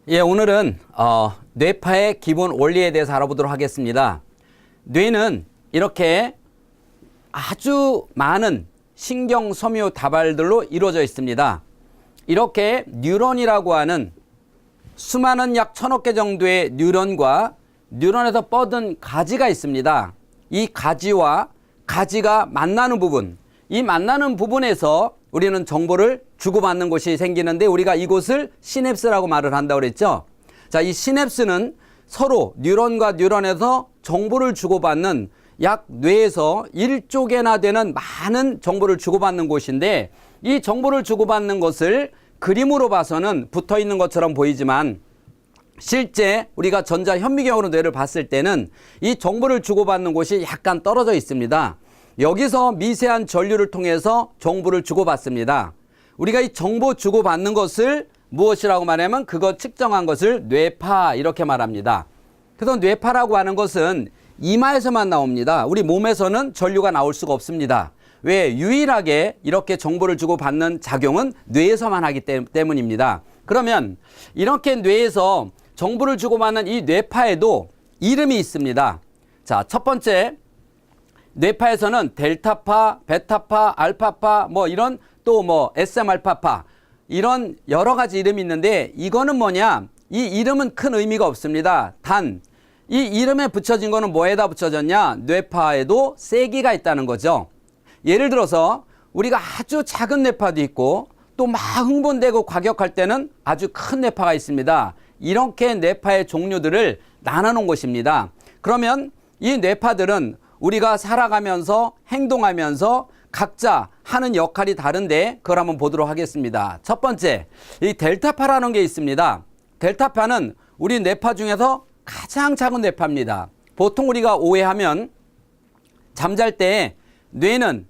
예, 오늘은 뇌파의 기본 원리에 대해서 알아보도록 하겠습니다. 뇌는 이렇게 아주 많은 신경 섬유 다발들로 이루어져 있습니다. 이렇게 뉴런이라고 하는 수많은 약 1000억 개 정도의 뉴런과 뉴런에서 뻗은 가지가 있습니다. 이 가지와 가지가 만나는 부분, 이 만나는 부분에서 우리는 정보를 주고받는 곳이 생기는데 우리가 이곳을 시냅스라고 말을 한다고 그랬죠. 자, 이 시냅스는 서로 뉴런과 뉴런에서 정보를 주고받는 약 뇌에서 1조 개나 되는 많은 정보를 주고받는 곳인데 이 정보를 주고받는 것을 그림으로 봐서는 붙어 있는 것처럼 보이지만 실제 우리가 전자현미경으로 뇌를 봤을 때는 이 정보를 주고받는 곳이 약간 떨어져 있습니다. 여기서 미세한 전류를 통해서 정보를 주고받습니다. 우리가 이 정보 주고받는 것을 무엇이라고 말하면 그것 측정한 것을 뇌파 이렇게 말합니다. 그래서 뇌파라고 하는 것은 이마에서만 나옵니다. 우리 몸에서는 전류가 나올 수가 없습니다. 왜? 유일하게 이렇게 정보를 주고받는 작용은 뇌에서만 하기 때문입니다. 그러면 이렇게 뇌에서 정보를 주고받는 이 뇌파에도 이름이 있습니다. 자, 첫 번째 뇌파에서는 델타파, 베타파, 알파파 이런 또 SM 알파파 이런 여러 가지 이름이 있는데 이거는 뭐냐? 이 이름은 큰 의미가 없습니다. 단 이 이름에 붙여진 거는 뭐에다 붙여졌냐? 뇌파에도 세기가 있다는 거죠. 예를 들어서 우리가 아주 작은 뇌파도 있고 또 막 흥분되고 과격할 때는 아주 큰 뇌파가 있습니다. 이렇게 뇌파의 종류들을 나눠놓은 것입니다. 그러면 이 뇌파들은 우리가 살아가면서 행동하면서 각자 하는 역할이 다른데 그걸 한번 보도록 하겠습니다. 첫 번째, 이 델타파라는 게 있습니다. 델타파는 우리 뇌파 중에서 가장 작은 뇌파입니다. 보통 우리가 오해하면 잠잘 때 뇌는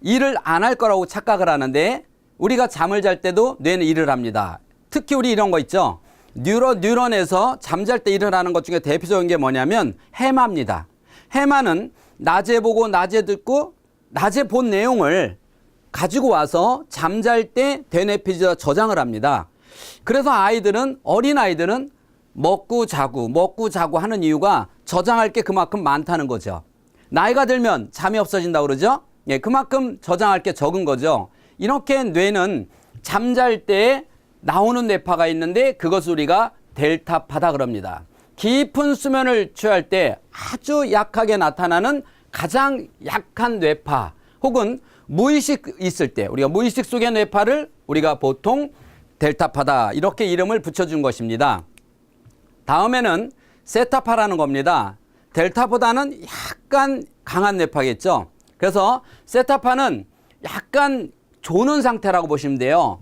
일을 안 할 거라고 착각을 하는데 우리가 잠을 잘 때도 뇌는 일을 합니다. 특히 우리 이런 거 있죠. 뉴런에서 잠잘 때 일을 하는 것 중에 대표적인 게 뭐냐면 해마입니다. 해마는 낮에 보고 낮에 듣고 낮에 본 내용을 가지고 와서 잠잘 때 대뇌피지에다 저장을 합니다. 그래서 어린 아이들은 먹고 자고 하는 이유가 저장할 게 그만큼 많다는 거죠. 나이가 들면 잠이 없어진다고 그러죠. 예, 그만큼 저장할 게 적은 거죠. 이렇게 뇌는 잠잘 때 나오는 뇌파가 있는데 그것을 우리가 델타파다 그럽니다. 깊은 수면을 취할 때 아주 약하게 나타나는 가장 약한 뇌파 혹은 무의식 있을 때 우리가 무의식 속의 뇌파를 우리가 보통 델타파다 이렇게 이름을 붙여준 것입니다. 다음에는 세타파라는 겁니다. 델타보다는 약간 강한 뇌파겠죠. 그래서 세타파는 약간 조는 상태라고 보시면 돼요.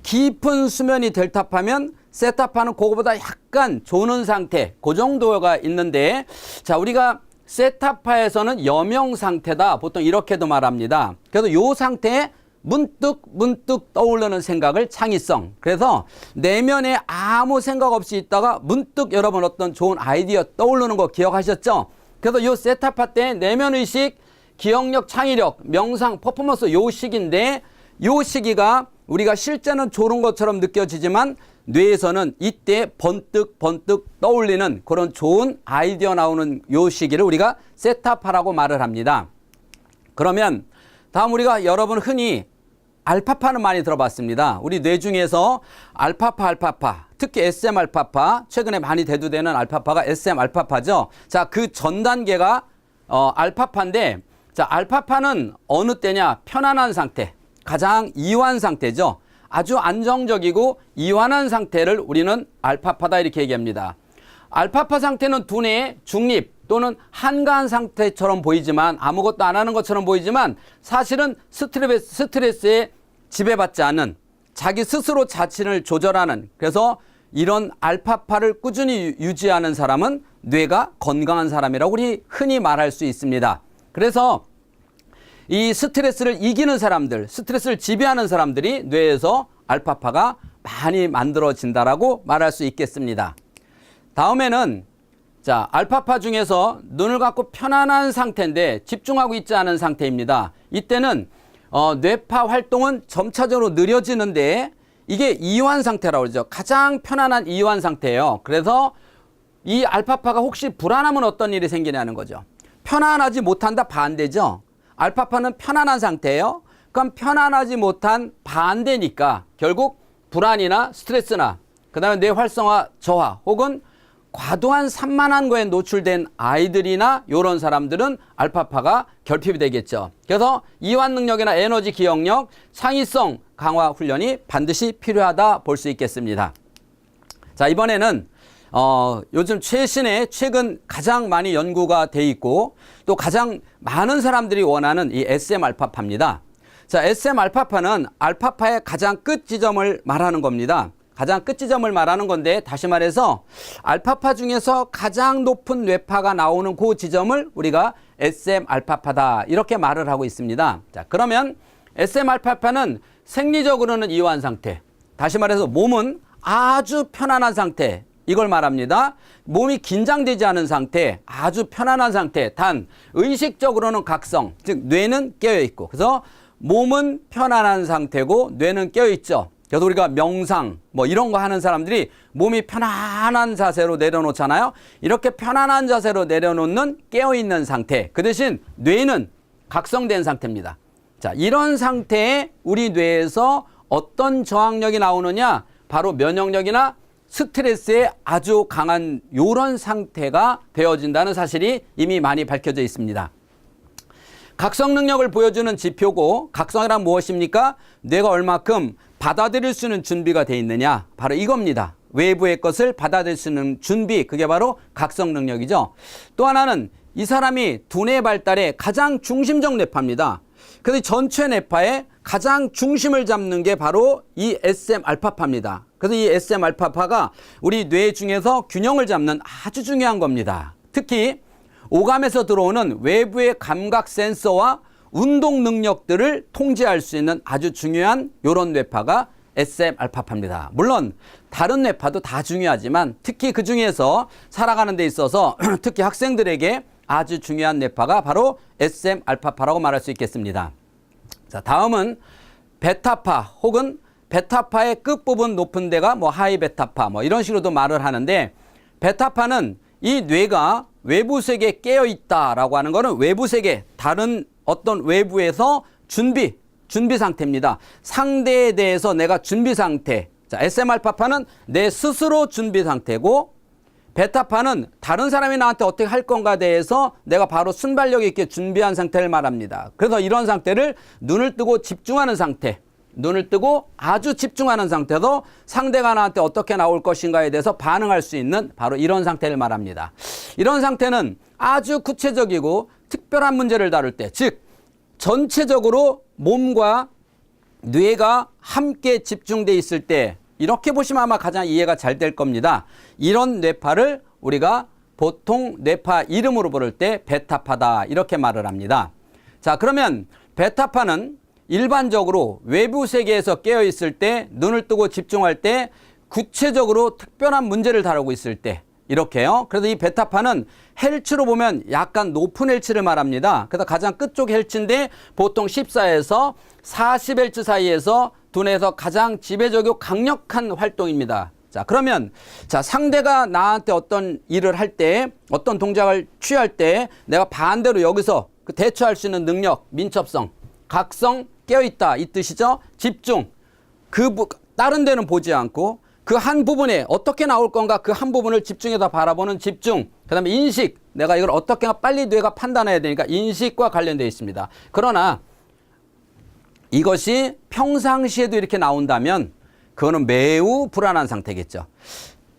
깊은 수면이 델타파면 세타파는 그거보다 약간 조는 상태 그 정도가 있는데 자 우리가 세타파에서는 여명 상태다 보통 이렇게도 말합니다. 그래서 이 상태에 문득 떠오르는 생각을 창의성 그래서 내면에 아무 생각 없이 있다가 문득 여러분 어떤 좋은 아이디어 떠오르는 거 기억하셨죠? 그래서 이 세타파 때 내면의식, 기억력, 창의력, 명상, 퍼포먼스 요 시기인데 요 시기가 우리가 실제는 좋은 것처럼 느껴지지만 뇌에서는 이때 번뜩 떠올리는 그런 좋은 아이디어 나오는 요 시기를 우리가 세타파라고 말을 합니다. 그러면 다음 우리가 여러분 흔히 알파파는 많이 들어봤습니다. 우리 뇌 중에서 알파파 특히 SM 알파파 최근에 많이 대두되는 알파파가 SM 알파파죠. 자, 그 전 단계가 알파파인데 자, 알파파는 어느 때냐? 편안한 상태. 가장 이완 상태죠. 아주 안정적이고 이완한 상태를 우리는 알파파다 이렇게 얘기합니다. 알파파 상태는 두뇌의 중립 또는 한가한 상태처럼 보이지만 아무것도 안 하는 것처럼 보이지만 사실은 스트레스에 지배받지 않는 자기 스스로 자신을 조절하는 그래서 이런 알파파를 꾸준히 유지하는 사람은 뇌가 건강한 사람이라고 우리 흔히 말할 수 있습니다. 그래서 이 스트레스를 이기는 사람들, 스트레스를 지배하는 사람들이 뇌에서 알파파가 많이 만들어진다라고 말할 수 있겠습니다. 다음에는 자, 알파파 중에서 눈을 감고 편안한 상태인데 집중하고 있지 않은 상태입니다. 이때는 뇌파 활동은 점차적으로 느려지는데 이게 이완 상태라고 그러죠. 가장 편안한 이완 상태예요. 그래서 이 알파파가 혹시 불안하면 어떤 일이 생기냐는 거죠. 편안하지 못한다 반대죠. 알파파는 편안한 상태예요. 그럼 편안하지 못한 반대니까 결국 불안이나 스트레스나 그다음에 뇌 활성화 저하 혹은 과도한 산만한 거에 노출된 아이들이나 이런 사람들은 알파파가 결핍이 되겠죠. 그래서 이완 능력이나 에너지 기억력, 창의성 강화 훈련이 반드시 필요하다 볼 수 있겠습니다. 자, 이번에는 요즘 최근 가장 많이 연구가 돼 있고 또 가장 많은 사람들이 원하는 이 SM 알파파입니다. 자, SM 알파파는 알파파의 가장 끝 지점을 말하는 겁니다. 가장 끝 지점을 말하는 건데 다시 말해서 알파파 중에서 가장 높은 뇌파가 나오는 그 지점을 우리가 SM 알파파다 이렇게 말을 하고 있습니다. 자, 그러면 SM 알파파는 생리적으로는 이완 상태. 다시 말해서 몸은 아주 편안한 상태. 이걸 말합니다. 몸이 긴장되지 않은 상태, 아주 편안한 상태. 단 의식적으로는 각성, 즉 뇌는 깨어 있고. 그래서 몸은 편안한 상태고 뇌는 깨어 있죠. 그래서 우리가 명상 뭐 이런 거 하는 사람들이 몸이 편안한 자세로 내려놓잖아요. 이렇게 편안한 자세로 내려놓는 깨어있는 상태. 그 대신 뇌는 각성된 상태입니다. 자, 이런 상태에 우리 뇌에서 어떤 저항력이 나오느냐? 바로 면역력이나 스트레스에 아주 강한 이런 상태가 되어진다는 사실이 이미 많이 밝혀져 있습니다. 각성 능력을 보여주는 지표고 각성이란 무엇입니까? 뇌가 얼마큼 받아들일 수 있는 준비가 돼 있느냐. 바로 이겁니다. 외부의 것을 받아들일 수 있는 준비. 그게 바로 각성 능력이죠. 또 하나는 이 사람이 두뇌 발달의 가장 중심적 뇌파입니다. 그래서 전체 뇌파의 가장 중심을 잡는 게 바로 이 SM 알파파입니다. 그래서 이 SM 알파파가 우리 뇌 중에서 균형을 잡는 아주 중요한 겁니다. 특히 오감에서 들어오는 외부의 감각 센서와 운동 능력들을 통제할 수 있는 아주 중요한 이런 뇌파가 SM 알파파입니다. 물론 다른 뇌파도 다 중요하지만 특히 그 중에서 살아가는 데 있어서 특히 학생들에게 아주 중요한 뇌파가 바로 SM 알파파라고 말할 수 있겠습니다. 자, 다음은 베타파 혹은 베타파의 끝부분 높은 데가 뭐 하이 베타파 뭐 이런 식으로도 말을 하는데 베타파는 이 뇌가 외부 세계에 깨어 있다라고 하는 거는 외부 세계 다른 어떤 외부에서 준비 상태입니다. 상대에 대해서 내가 준비 상태. 자, SM 알파파는 내 스스로 준비 상태고 베타파는 다른 사람이 나한테 어떻게 할 건가에 대해서 내가 바로 순발력 있게 준비한 상태를 말합니다. 그래서 이런 상태를 눈을 뜨고 집중하는 상태. 눈을 뜨고 아주 집중하는 상태도 상대가 나한테 어떻게 나올 것인가에 대해서 반응할 수 있는 바로 이런 상태를 말합니다. 이런 상태는 아주 구체적이고 특별한 문제를 다룰 때, 즉 전체적으로 몸과 뇌가 함께 집중돼 있을 때 이렇게 보시면 아마 가장 이해가 잘 될 겁니다. 이런 뇌파를 우리가 보통 뇌파 이름으로 부를 때 베타파다 이렇게 말을 합니다. 자, 그러면 베타파는 일반적으로 외부 세계에서 깨어 있을 때 눈을 뜨고 집중할 때 구체적으로 특별한 문제를 다루고 있을 때 이렇게요. 그래서 이 베타파는 헬츠로 보면 약간 높은 헬츠를 말합니다. 그래서 가장 끝쪽 헬츠인데 보통 14에서 40헬츠 사이에서 두뇌에서 가장 지배적이고 강력한 활동입니다. 자, 그러면 자, 상대가 나한테 어떤 일을 할 때 어떤 동작을 취할 때 내가 반대로 여기서 그 대처할 수 있는 능력, 민첩성, 각성, 깨어있다 이 뜻이죠. 집중. 다른 데는 보지 않고 그 한 부분에 어떻게 나올 건가 그 한 부분을 집중해서 바라보는 집중. 그 다음에 인식. 내가 이걸 어떻게 빨리 뇌가 판단해야 되니까 인식과 관련되어 있습니다. 그러나 이것이 평상시에도 이렇게 나온다면 그거는 매우 불안한 상태겠죠.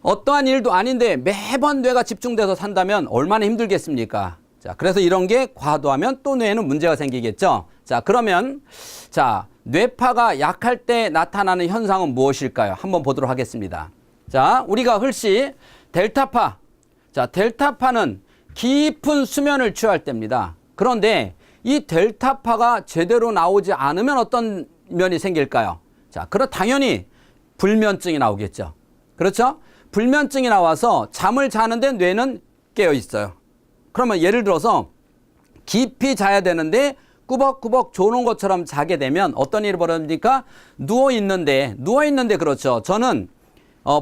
어떠한 일도 아닌데 매번 뇌가 집중돼서 산다면 얼마나 힘들겠습니까? 자, 그래서 이런 게 과도하면 또 뇌에는 문제가 생기겠죠. 자, 그러면 자, 뇌파가 약할 때 나타나는 현상은 무엇일까요? 한번 보도록 하겠습니다. 자, 우리가 흘시 델타파. 자, 델타파는 깊은 수면을 취할 때입니다. 그런데 이 델타파가 제대로 나오지 않으면 어떤 면이 생길까요? 자, 당연히 불면증이 나오겠죠. 그렇죠? 불면증이 나와서 잠을 자는데 뇌는 깨어 있어요. 그러면 예를 들어서 깊이 자야 되는데 꾸벅꾸벅 조는 것처럼 자게 되면 어떤 일이 벌어집니까? 누워 있는데 그렇죠. 저는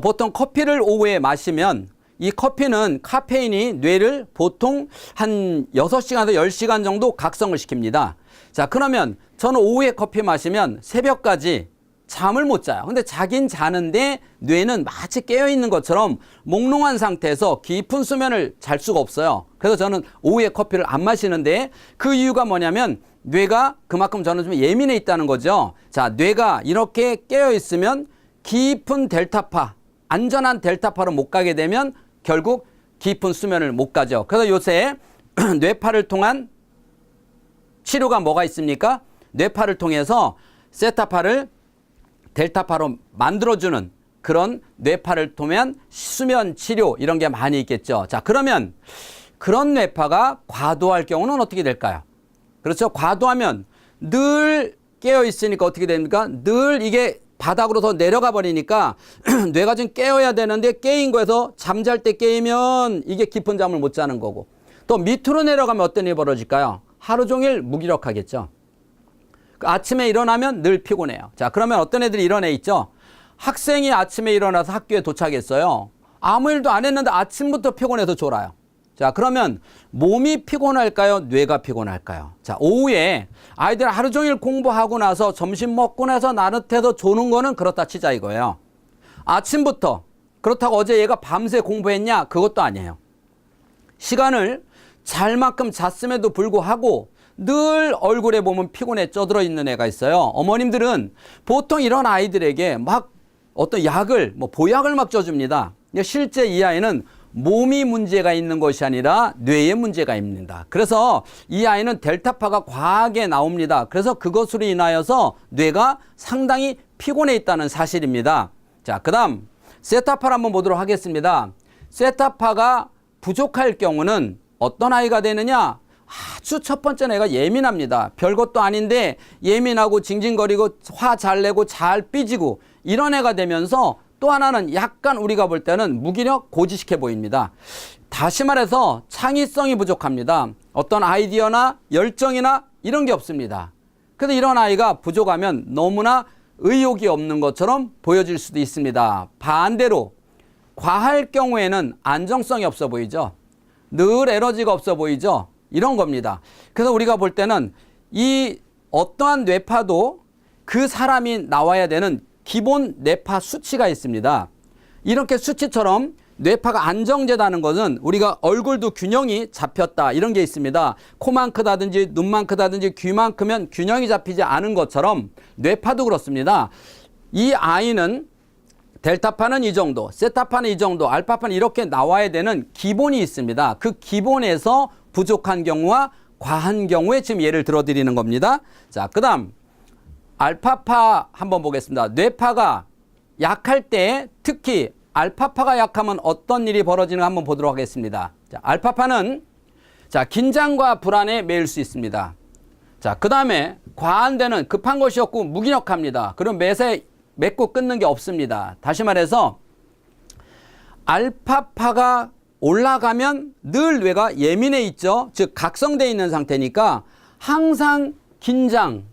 보통 커피를 오후에 마시면 이 커피는 카페인이 뇌를 보통 한 6시간에서 10시간 정도 각성을 시킵니다. 자, 그러면 저는 오후에 커피 마시면 새벽까지 잠을 못 자요. 근데 자긴 자는데 뇌는 마치 깨어있는 것처럼 몽롱한 상태에서 깊은 수면을 잘 수가 없어요. 그래서 저는 오후에 커피를 안 마시는데 그 이유가 뭐냐면 뇌가 그만큼 저는 좀 예민해 있다는 거죠. 자, 뇌가 이렇게 깨어있으면 깊은 델타파, 안전한 델타파로 못 가게 되면 결국 깊은 수면을 못 가죠. 그래서 요새 뇌파를 통한 치료가 뭐가 있습니까? 뇌파를 통해서 세타파를 델타파로 만들어주는 그런 뇌파를 통한 수면 치료 이런 게 많이 있겠죠. 자, 그러면 그런 뇌파가 과도할 경우는 어떻게 될까요? 그렇죠. 과도하면 늘 깨어 있으니까 어떻게 됩니까? 늘 이게 바닥으로 더 내려가 버리니까 뇌가 좀 깨어야 되는데 깨인 거에서 잠잘 때 깨이면 이게 깊은 잠을 못 자는 거고 또 밑으로 내려가면 어떤 일이 벌어질까요? 하루 종일 무기력하겠죠. 아침에 일어나면 늘 피곤해요. 자, 그러면 어떤 애들이 이런 애 있죠? 학생이 아침에 일어나서 학교에 도착했어요. 아무 일도 안 했는데 아침부터 피곤해서 졸아요. 자, 그러면 몸이 피곤할까요? 뇌가 피곤할까요? 자, 오후에 아이들 하루 종일 공부하고 나서 점심 먹고 나서 나긋해서 조는 거는 그렇다 치자 이거예요. 아침부터 그렇다고 어제 얘가 밤새 공부했냐? 그것도 아니에요. 시간을 잘 만큼 잤음에도 불구하고 늘 얼굴에 보면 피곤에 쪄들어 있는 애가 있어요. 어머님들은 보통 이런 아이들에게 막 어떤 약을, 보약을 막 쪄줍니다. 실제 이 아이는 몸이 문제가 있는 것이 아니라 뇌에 문제가 있습니다. 그래서 이 아이는 델타파가 과하게 나옵니다. 그래서 그것으로 인하여서 뇌가 상당히 피곤해 있다는 사실입니다. 자, 그 다음 세타파를 한번 보도록 하겠습니다. 세타파가 부족할 경우는 어떤 아이가 되느냐? 아주 첫 번째 애가 예민합니다. 별것도 아닌데 예민하고 징징거리고 화 잘 내고 잘 삐지고 이런 애가 되면서 또 하나는 약간 우리가 볼 때는 무기력 고지식해 보입니다. 다시 말해서 창의성이 부족합니다. 어떤 아이디어나 열정이나 이런 게 없습니다. 그래서 이런 아이가 부족하면 너무나 의욕이 없는 것처럼 보여질 수도 있습니다. 반대로 과할 경우에는 안정성이 없어 보이죠. 늘 에너지가 없어 보이죠. 이런 겁니다. 그래서 우리가 볼 때는 이 어떠한 뇌파도 그 사람이 나와야 되는 기본 뇌파 수치가 있습니다. 이렇게 수치처럼 뇌파가 안정되다는 것은 우리가 얼굴도 균형이 잡혔다 이런 게 있습니다. 코만 크다든지 눈만 크다든지 귀만 크면 균형이 잡히지 않은 것처럼 뇌파도 그렇습니다. 이 아이는 델타파는 이 정도, 세타파는 이 정도, 알파파는 이렇게 나와야 되는 기본이 있습니다. 그 기본에서 부족한 경우와 과한 경우에 지금 예를 들어드리는 겁니다. 자, 그 다음 알파파 한번 보겠습니다. 뇌파가 약할 때 특히 알파파가 약하면 어떤 일이 벌어지는가 한번 보도록 하겠습니다. 자, 알파파는 긴장과 불안에 매일 수 있습니다. 자, 그 다음에 과한 데는 급한 것이 없고 무기력합니다. 그럼 매세 맺고 끊는 게 없습니다. 다시 말해서 알파파가 올라가면 늘 뇌가 예민해 있죠. 즉 각성되어 있는 상태니까 항상 긴장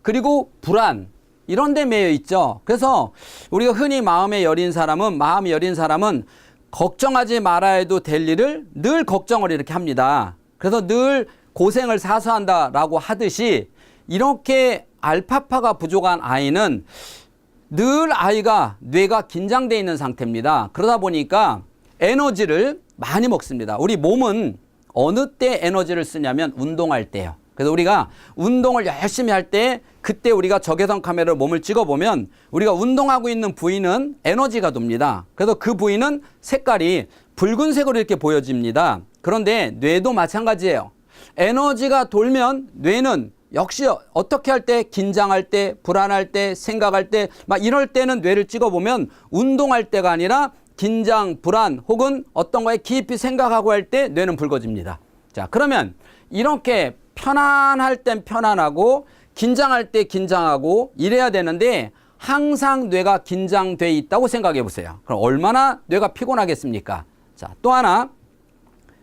그리고 불안 이런 데 매여 있죠. 그래서 우리가 흔히 마음이 여린 사람은 걱정하지 말아야 해도 될 일을 늘 걱정을 이렇게 합니다. 그래서 늘 고생을 사서 한다라고 하듯이 이렇게 알파파가 부족한 아이는 늘 아이가 뇌가 긴장되어 있는 상태입니다. 그러다 보니까 에너지를 많이 먹습니다. 우리 몸은 어느 때 에너지를 쓰냐면 운동할 때요. 그래서 우리가 운동을 열심히 할 때 그때 우리가 적외선 카메라로 몸을 찍어보면 우리가 운동하고 있는 부위는 에너지가 돕니다. 그래서 그 부위는 색깔이 붉은색으로 이렇게 보여집니다. 그런데 뇌도 마찬가지예요. 에너지가 돌면 뇌는 역시 어떻게 할 때 긴장할 때 불안할 때 생각할 때 막 이럴 때는 뇌를 찍어보면 운동할 때가 아니라 긴장 불안 혹은 어떤 거에 깊이 생각하고 할 때 뇌는 붉어집니다. 자, 그러면 이렇게 편안할 땐 편안하고 긴장할 때 긴장하고 이래야 되는데 항상 뇌가 긴장돼 있다고 생각해 보세요. 그럼 얼마나 뇌가 피곤하겠습니까? 자, 또 하나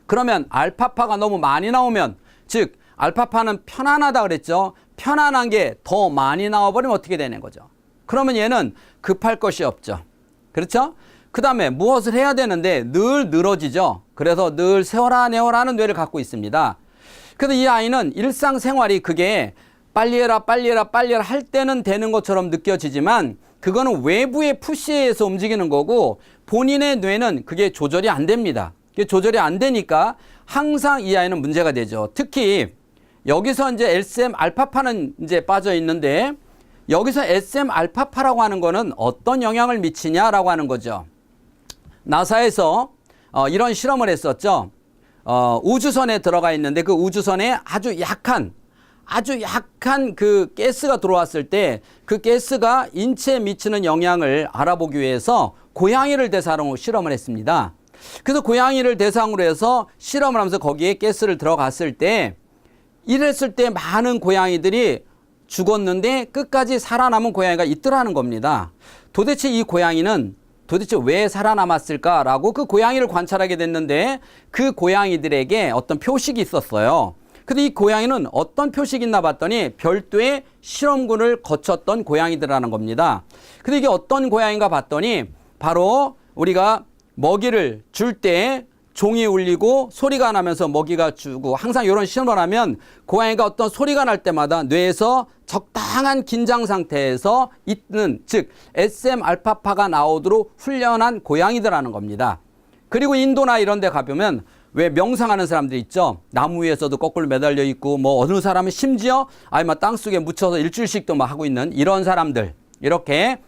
그러면 알파파가 너무 많이 나오면 즉 알파파는 편안하다 그랬죠. 편안한 게 더 많이 나와버리면 어떻게 되는 거죠? 그러면 얘는 급할 것이 없죠. 그렇죠? 그 다음에 무엇을 해야 되는데 늘 늘어지죠. 그래서 늘 세워라 내워라 하는 뇌를 갖고 있습니다. 그래서 이 아이는 일상생활이 그게 빨리 해라 빨리 해라 빨리 해라 할 때는 되는 것처럼 느껴지지만 그거는 외부의 푸시에 의해서 움직이는 거고 본인의 뇌는 그게 조절이 안 됩니다. 그게 조절이 안 되니까 항상 이 아이는 문제가 되죠. 특히 여기서 이제 SM 알파파는 이제 빠져 있는데 여기서 SM 알파파라고 하는 거는 어떤 영향을 미치냐라고 하는 거죠. 나사에서 이런 실험을 했었죠. 우주선에 들어가 있는데 그 우주선에 아주 약한 그 가스가 들어왔을 때 그 가스가 인체에 미치는 영향을 알아보기 위해서 고양이를 대상으로 실험을 했습니다. 그래서 고양이를 대상으로 해서 실험을 하면서 거기에 가스를 들어갔을 때 이랬을 때 많은 고양이들이 죽었는데 끝까지 살아남은 고양이가 있더라는 겁니다. 도대체 이 고양이는 도대체 왜 살아남았을까라고 그 고양이를 관찰하게 됐는데 그 고양이들에게 어떤 표식이 있었어요. 근데 이 고양이는 어떤 표식이 있나 봤더니 별도의 실험군을 거쳤던 고양이들이라는 겁니다. 근데 이게 어떤 고양이인가 봤더니 바로 우리가 먹이를 줄 때 종이 울리고 소리가 나면서 먹이가 주고 항상 이런 실험을 하면 고양이가 어떤 소리가 날 때마다 뇌에서 적당한 긴장 상태에서 있는 즉 SM 알파파가 나오도록 훈련한 고양이들이라는 겁니다. 그리고 인도나 이런 데 가보면 왜 명상하는 사람들 있죠. 나무 위에서도 거꾸로 매달려 있고 뭐 어느 사람은 심지어 아니면 땅속에 묻혀서 일주일씩도 막 하고 있는 이런 사람들 이렇게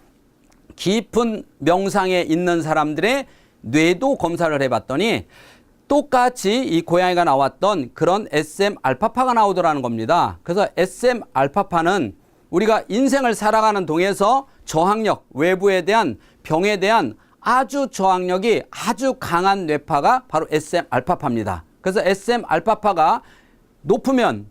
깊은 명상에 있는 사람들의 뇌도 검사를 해봤더니 똑같이 이 고양이가 나왔던 그런 SM 알파파가 나오더라는 겁니다. 그래서 SM 알파파는 우리가 인생을 살아가는 동에서 저항력, 외부에 대한 병에 대한 아주 저항력이 아주 강한 뇌파가 바로 SM 알파파입니다. 그래서 SM 알파파가 높으면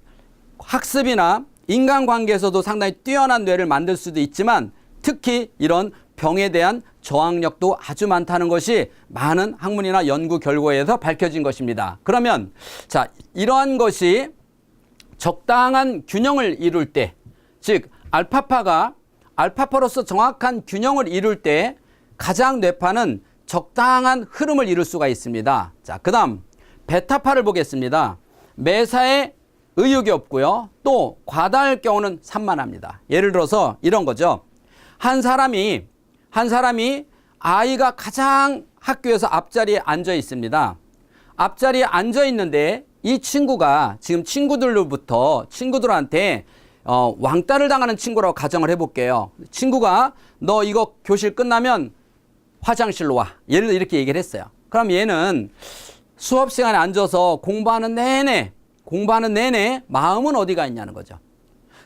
학습이나 인간관계에서도 상당히 뛰어난 뇌를 만들 수도 있지만 특히 이런 병에 대한 저항력도 아주 많다는 것이 많은 학문이나 연구 결과에서 밝혀진 것입니다. 그러면 자, 이러한 것이 적당한 균형을 이룰 때, 즉 알파파가 알파파로서 정확한 균형을 이룰 때 가장 뇌파는 적당한 흐름을 이룰 수가 있습니다. 자, 그다음 베타파를 보겠습니다. 매사에 의욕이 없고요. 또 과다할 경우는 산만합니다. 예를 들어서 이런 거죠. 한 사람이 아이가 가장 학교에서 앞자리에 앉아 있습니다. 앞자리에 앉아 있는데 이 친구가 지금 친구들한테 왕따를 당하는 친구라고 가정을 해볼게요. 친구가 너 이거 교실 끝나면 화장실로 와. 예를 들어 이렇게 얘기를 했어요. 그럼 얘는 수업 시간에 앉아서 공부하는 내내 마음은 어디가 있냐는 거죠.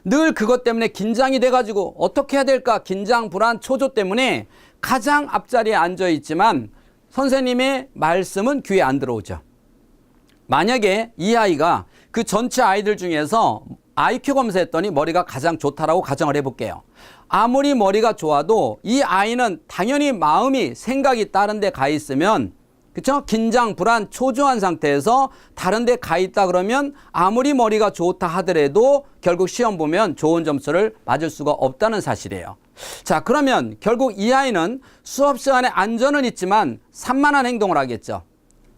늘 그것 때문에 긴장이 돼가지고 어떻게 해야 될까 긴장, 불안, 초조 때문에 가장 앞자리에 앉아 있지만 선생님의 말씀은 귀에 안 들어오죠. 만약에 이 아이가 그 전체 아이들 중에서 IQ 검사했더니 머리가 가장 좋다라고 가정을 해볼게요. 아무리 머리가 좋아도 이 아이는 당연히 마음이 생각이 다른 데 가 있으면 그렇죠? 긴장, 불안, 초조한 상태에서 다른 데 가 있다 그러면 아무리 머리가 좋다 하더라도 결국 시험 보면 좋은 점수를 맞을 수가 없다는 사실이에요. 자, 그러면 결국 이 아이는 수업 시간에 안전은 있지만 산만한 행동을 하겠죠.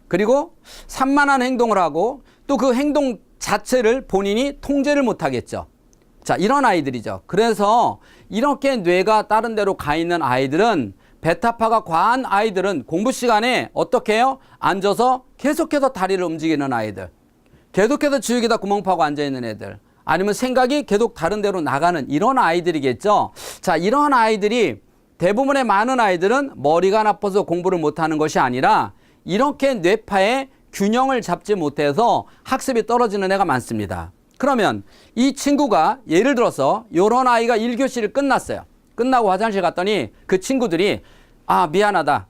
그리고 산만한 행동을 하고 또 그 행동 자체를 본인이 통제를 못 하겠죠. 자, 이런 아이들이죠. 그래서 이렇게 뇌가 다른 데로 가 있는 아이들은 베타파가 과한 아이들은 공부 시간에 어떻게 해요? 앉아서 계속해서 다리를 움직이는 아이들, 계속해서 지우개다 구멍 파고 앉아있는 애들, 아니면 생각이 계속 다른 데로 나가는 이런 아이들이겠죠. 자, 이런 아이들이 대부분의 많은 아이들은 머리가 나빠서 공부를 못하는 것이 아니라 이렇게 뇌파의 균형을 잡지 못해서 학습이 떨어지는 애가 많습니다. 그러면 이 친구가 예를 들어서 이런 아이가 1교시를 끝났어요. 끝나고 화장실 갔더니 그 친구들이 미안하다.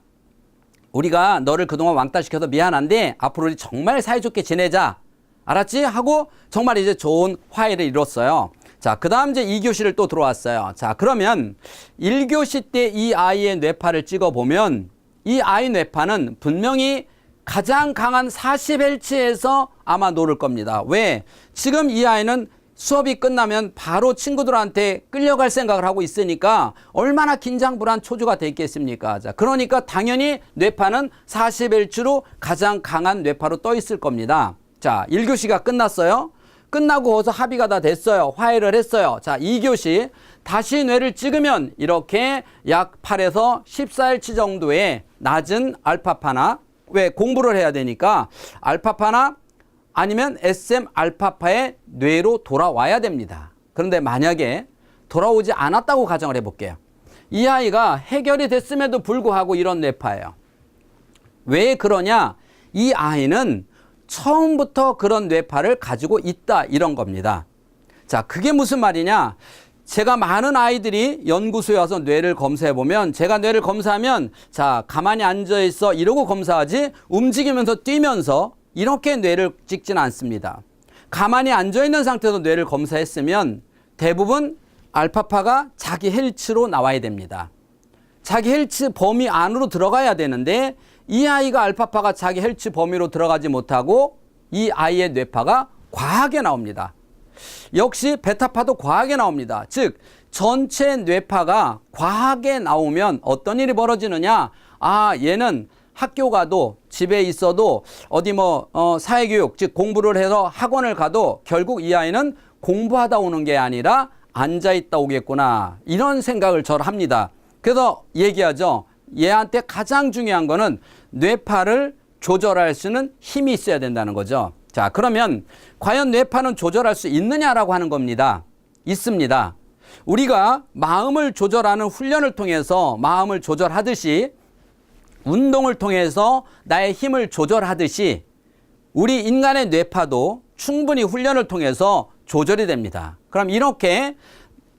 우리가 너를 그동안 왕따시켜서 미안한데 앞으로 우리 정말 사이좋게 지내자. 알았지? 하고 정말 이제 좋은 화해를 이뤘어요. 자, 그 다음 이제 2교시를 또 들어왔어요. 자, 그러면 1교시 때 이 아이의 뇌파를 찍어보면 이 아이 뇌파는 분명히 가장 강한 40Hz에서 아마 노릴 겁니다. 왜? 지금 이 아이는 수업이 끝나면 바로 친구들한테 끌려갈 생각을 하고 있으니까 얼마나 긴장 불안 초조가 돼 있겠습니까? 자, 그러니까 당연히 뇌파는 40Hz로 가장 강한 뇌파로 떠 있을 겁니다. 자, 1교시가 끝났어요. 끝나고 거기서 합의가 다 됐어요. 화해를 했어요. 자, 2교시 다시 뇌를 찍으면 이렇게 약 8에서 14Hz 정도의 낮은 알파파나, 왜? 공부를 해야 되니까 알파파나 아니면 SM 알파파의 뇌로 돌아와야 됩니다. 그런데 만약에 돌아오지 않았다고 가정을 해볼게요. 이 아이가 해결이 됐음에도 불구하고 이런 뇌파예요. 왜 그러냐? 이 아이는 처음부터 그런 뇌파를 가지고 있다, 이런 겁니다. 자, 그게 무슨 말이냐? 제가 많은 아이들이 연구소에 와서 뇌를 검사해보면, 제가 뇌를 검사하면 자, 가만히 앉아있어 이러고 검사하지 움직이면서 뛰면서 이렇게 뇌를 찍지는 않습니다. 가만히 앉아있는 상태에서 뇌를 검사했으면 대부분 알파파가 자기 헬츠로 나와야 됩니다. 자기 헬츠 범위 안으로 들어가야 되는데 이 아이가 알파파가 자기 헬츠 범위로 들어가지 못하고 이 아이의 뇌파가 과하게 나옵니다. 역시 베타파도 과하게 나옵니다. 즉 전체 뇌파가 과하게 나오면 어떤 일이 벌어지느냐? 아, 얘는 학교 가도 집에 있어도 어디 사회교육, 즉 공부를 해서 학원을 가도 결국 이 아이는 공부하다 오는 게 아니라 앉아있다 오겠구나, 이런 생각을 저를 합니다. 그래서 얘기하죠. 얘한테 가장 중요한 거는 뇌파를 조절할 수 있는 힘이 있어야 된다는 거죠. 자, 그러면 과연 뇌파는 조절할 수 있느냐라고 하는 겁니다. 있습니다. 우리가 마음을 조절하는 훈련을 통해서 마음을 조절하듯이, 운동을 통해서 나의 힘을 조절하듯이 우리 인간의 뇌파도 충분히 훈련을 통해서 조절이 됩니다. 그럼 이렇게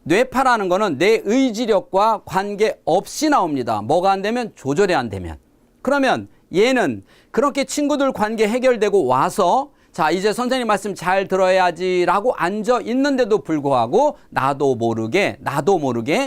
뇌파라는 거는 내 의지력과 관계없이 나옵니다. 뭐가 안 되면? 조절이 안 되면. 그러면 얘는 그렇게 친구들 관계 해결되고 와서 자, 이제 선생님 말씀 잘 들어야지 라고 앉아 있는데도 불구하고 나도 모르게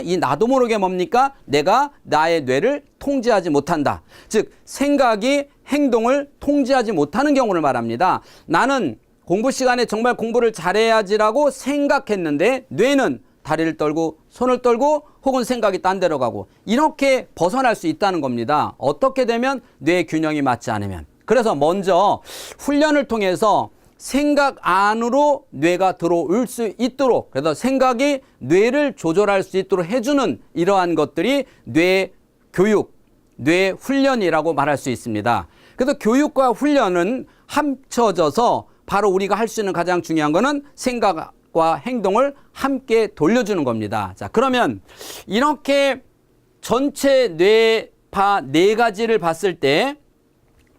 이 나도 모르게 뭡니까? 내가 나의 뇌를 통제하지 못한다. 즉 생각이 행동을 통제하지 못하는 경우를 말합니다. 나는 공부 시간에 정말 공부를 잘해야지라고 생각했는데 뇌는 다리를 떨고 손을 떨고 혹은 생각이 딴 데로 가고, 이렇게 벗어날 수 있다는 겁니다. 어떻게 되면? 뇌 균형이 맞지 않으면. 그래서 먼저 훈련을 통해서 생각 안으로 뇌가 들어올 수 있도록, 그래서 생각이 뇌를 조절할 수 있도록 해주는 이러한 것들이 뇌 교육, 뇌 훈련이라고 말할 수 있습니다. 그래서 교육과 훈련은 합쳐져서 바로 우리가 할 수 있는 가장 중요한 거는 생각과 행동을 함께 돌려주는 겁니다. 자, 그러면 이렇게 전체 뇌파 4가지를 봤을 때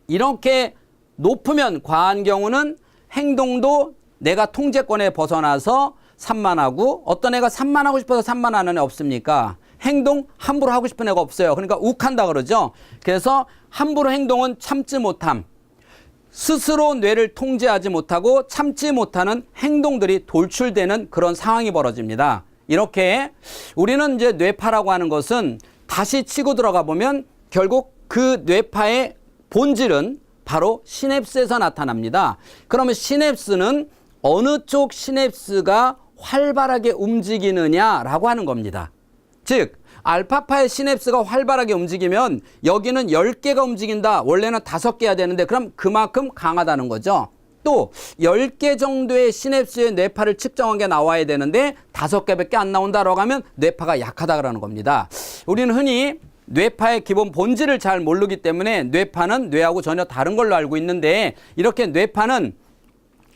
이렇게 높으면 과한 경우는 행동도 내가 통제권에 벗어나서 산만하고, 어떤 애가 산만하고 싶어서 산만하는 애 없습니까? 행동 함부로 하고 싶은 애가 없어요. 그러니까 욱한다 그러죠. 그래서 함부로 행동은 참지 못함. 스스로 뇌를 통제하지 못하고 참지 못하는 행동들이 돌출되는 그런 상황이 벌어집니다. 이렇게 우리는 이제 뇌파라고 하는 것은 다시 치고 들어가 보면 결국 그 뇌파의 본질은 바로 시냅스에서 나타납니다. 그러면 시냅스는 어느 쪽 시냅스가 활발하게 움직이느냐라고 하는 겁니다. 즉 알파파의 시냅스가 활발하게 움직이면 여기는 10개가 움직인다. 원래는 5개야 되는데 그럼 그만큼 강하다는 거죠. 또 10개 정도의 시냅스의 뇌파를 측정한 게 나와야 되는데 5개밖에 안 나온다라고 하면 뇌파가 약하다라는 겁니다. 우리는 흔히 뇌파의 기본 본질을 잘 모르기 때문에 뇌파는 뇌하고 전혀 다른 걸로 알고 있는데, 이렇게 뇌파는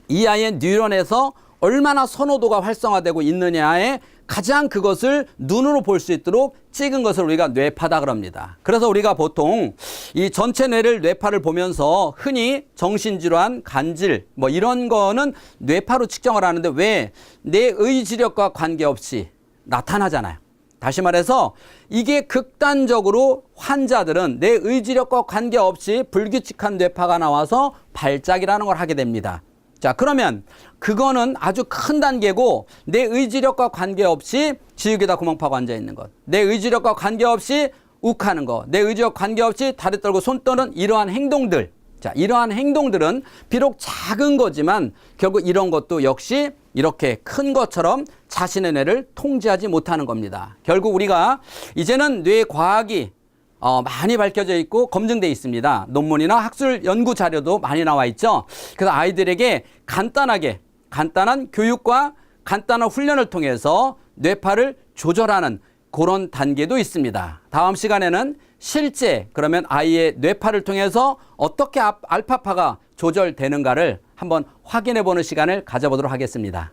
이 아이의 뉴런에서 얼마나 선호도가 활성화되고 있느냐에 가장 그것을 눈으로 볼 수 있도록 찍은 것을 우리가 뇌파다 그럽니다. 그래서 우리가 보통 이 전체 뇌를 뇌파를 보면서 흔히 정신질환, 간질 이런 거는 뇌파로 측정을 하는데 왜? 내 의지력과 관계없이 나타나잖아요. 다시 말해서 이게 극단적으로 환자들은 내 의지력과 관계없이 불규칙한 뇌파가 나와서 발작이라는 걸 하게 됩니다. 자, 그러면 그거는 아주 큰 단계고, 내 의지력과 관계없이 지옥에다 구멍 파고 앉아 있는 것, 내 의지력과 관계없이 욱하는 것, 내 의지력 관계없이 다리 떨고 손 떠는 이러한 행동들, 자, 이러한 행동들은 비록 작은 거지만 결국 이런 것도 역시 이렇게 큰 것처럼 자신의 뇌를 통제하지 못하는 겁니다. 결국 우리가 이제는 뇌 과학이 많이 밝혀져 있고 검증돼 있습니다. 논문이나 학술 연구 자료도 많이 나와 있죠. 그래서 아이들에게 간단한 교육과 간단한 훈련을 통해서 뇌파를 조절하는 그런 단계도 있습니다. 다음 시간에는 실제 그러면 아이의 뇌파를 통해서 어떻게 알파파가 조절되는가를 한번 확인해 보는 시간을 가져보도록 하겠습니다.